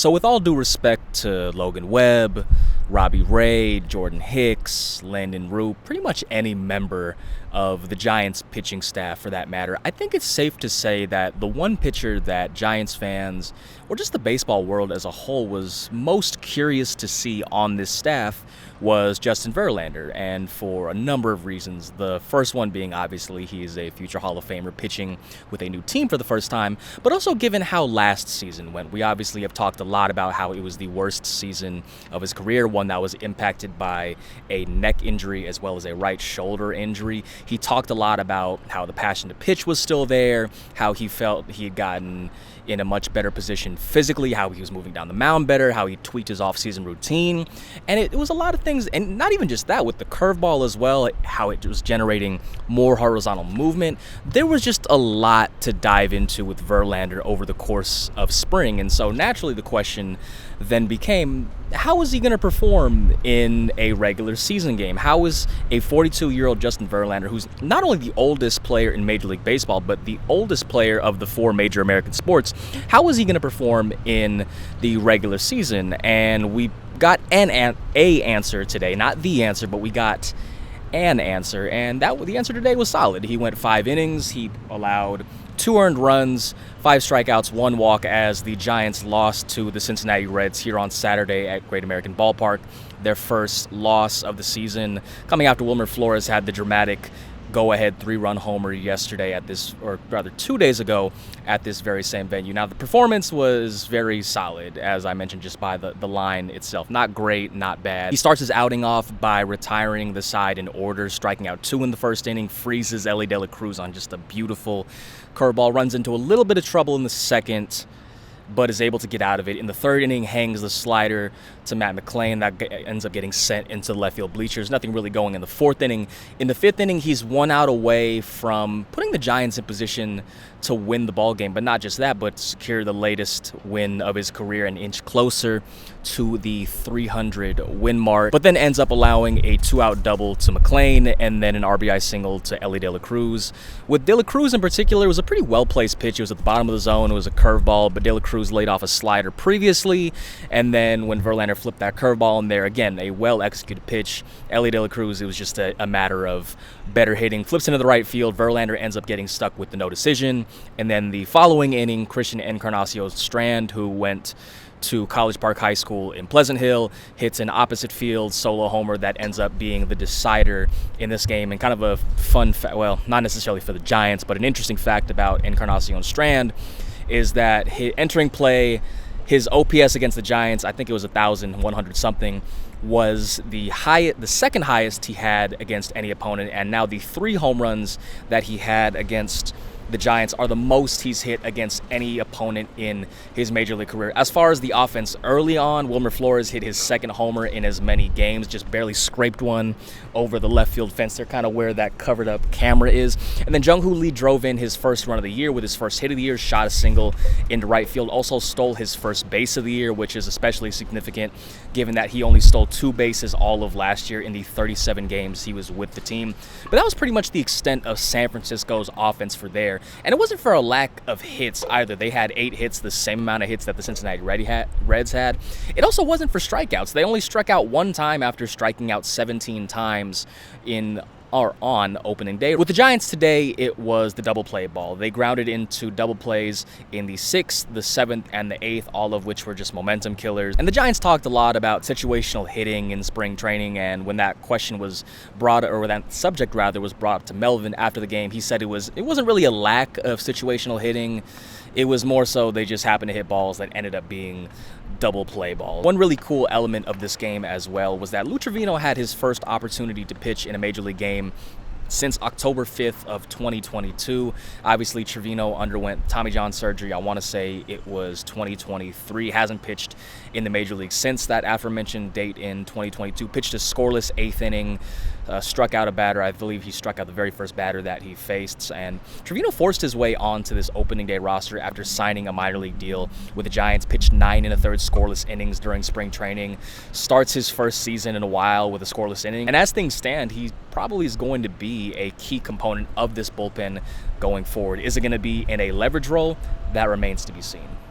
So, with all due respect to Logan Webb, Robbie Ray, Jordan Hicks, Landon Root, pretty much any member of the Giants pitching staff for that matter, I think it's safe to say that the one pitcher that Giants fans, or just the baseball world as a whole, was most curious to see on this staff was Justin Verlander, and for a number of reasons. The first one being obviously he is a future Hall of Famer pitching with a new team for the first time, but also given how last season went. We obviously have talked a lot about how it was the worst season of his career, one that was impacted by a neck injury as well as a right shoulder injury. He talked a lot about how the passion to pitch was still there, how he felt he had gotten in a much better position physically, how he was moving down the mound better, how he tweaked his offseason routine. And it was a lot of things, and not even just that, with the curveball as well, how it was generating more horizontal movement. There was just a lot to dive into with Verlander over the course of spring. And so naturally the question then became, how is he going to perform in a regular season game? How is a 42-year-old Justin Verlander, who's not only the oldest player in Major League Baseball, but the oldest player of the four major American sports, how is he going to perform in the regular season? And we got a answer today, not the answer, but we got an answer, and the answer today was solid. He went 5 innings. He allowed 2 earned runs, 5 strikeouts, 1 walk as the Giants lost to the Cincinnati Reds here on Saturday at Great American Ballpark, their first loss of the season, coming after Wilmer Flores had the dramatic go-ahead 3-run homer yesterday at this, or rather 2 days ago, at this very same venue. Now, the performance was very solid, as I mentioned just by the line itself. Not great, not bad. He starts his outing off by retiring the side in order, striking out 2 in the first inning, freezes Elly De La Cruz on just a beautiful curveball, runs into a little bit of trouble in the second, but is able to get out of it. In the third inning, hangs the slider to Matt McClain. That ends up getting sent into the left field bleachers. Nothing really going in the fourth inning. In the fifth inning, he's 1 out away from putting the Giants in position to win the ball game. But not just that, but secure the latest win of his career, an inch closer to the 300 win mark. But then ends up allowing a 2-out double to McClain and then an RBI single to Elly De La Cruz. With De La Cruz in particular, it was a pretty well-placed pitch. It was at the bottom of the zone. It was a curveball, but De La Cruz laid off a slider previously, and then when Verlander flipped that curveball in there, again, a well-executed pitch. Elly De La Cruz, it was just a matter of better hitting. Flips into the right field. Verlander ends up getting stuck with the no decision, and then the following inning, Christian Encarnacion Strand, who went to College Park High School in Pleasant Hill, hits an opposite field solo homer that ends up being the decider in this game. And kind of a fun well, not necessarily for the Giants, but an interesting fact about Encarnacion Strand is that entering play, his OPS against the Giants, I think it was 1,100 something, was the second highest he had against any opponent, and now the 3 home runs that he had against the Giants are the most he's hit against any opponent in his Major League career. As far as the offense, early on, Wilmer Flores hit his second homer in as many games, just barely scraped one over the left field fence there, kind of where that covered up camera is. And then Jung Hoo Lee drove in his first run of the year with his first hit of the year, shot a single into right field, also stole his first base of the year, which is especially significant given that he only stole 2 bases all of last year in the 37 games he was with the team. But that was pretty much the extent of San Francisco's offense for there. And it wasn't for a lack of hits either. They had 8 hits, the same amount of hits that the Cincinnati Reds had. It also wasn't for strikeouts. They only struck out 1 time after striking out 17 times on opening day. With the Giants today, it was the double play ball. They grounded into double plays in the 6th, the 7th, and the 8th, all of which were just momentum killers. And the Giants talked a lot about situational hitting in spring training, and when that question was brought, or that subject rather, was brought up to Melvin after the game, he said it wasn't really a lack of situational hitting. It was more so they just happened to hit balls that ended up being double play balls. One really cool element of this game as well was that Lou Trivino had his first opportunity to pitch in a Major League game since October 5th of 2022. Obviously, Trivino underwent Tommy John surgery. I want to say it was 2023. Hasn't pitched in the Major League since that aforementioned date in 2022. Pitched a scoreless 8th inning, struck out a batter. I believe he struck out the very first batter that he faced. And Trivino forced his way onto this opening day roster after signing a minor league deal with the Giants. Pitched 9 1/3 scoreless innings during spring training. Starts his first season in a while with a scoreless inning. And as things stand, he probably is going to be a key component of this bullpen going forward. Is it going to be in a leverage role? That remains to be seen.